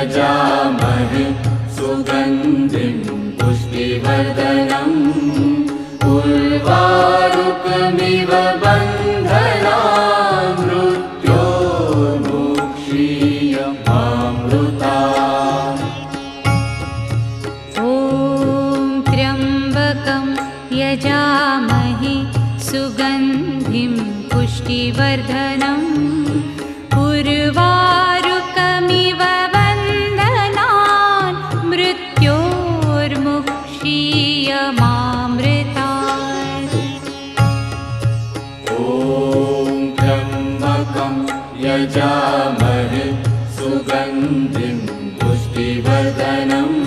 यजामहे सुगन्धिं पुष्टिवर्धनम् उर्वारुकमिव बन्धनान् मृत्योर्मुक्षीयमामृतात्। ॐ त्र्यम्बकं यजामहे सुगन्धिं पुष्टिवर्धनम् उर्वारुकमिव बन्धनान् मृत्योर्मुक्षीयमामृतात्। ॐ त्र्यम्बकं यजामहे सुगन्धिं पुष्टिवर्धनम्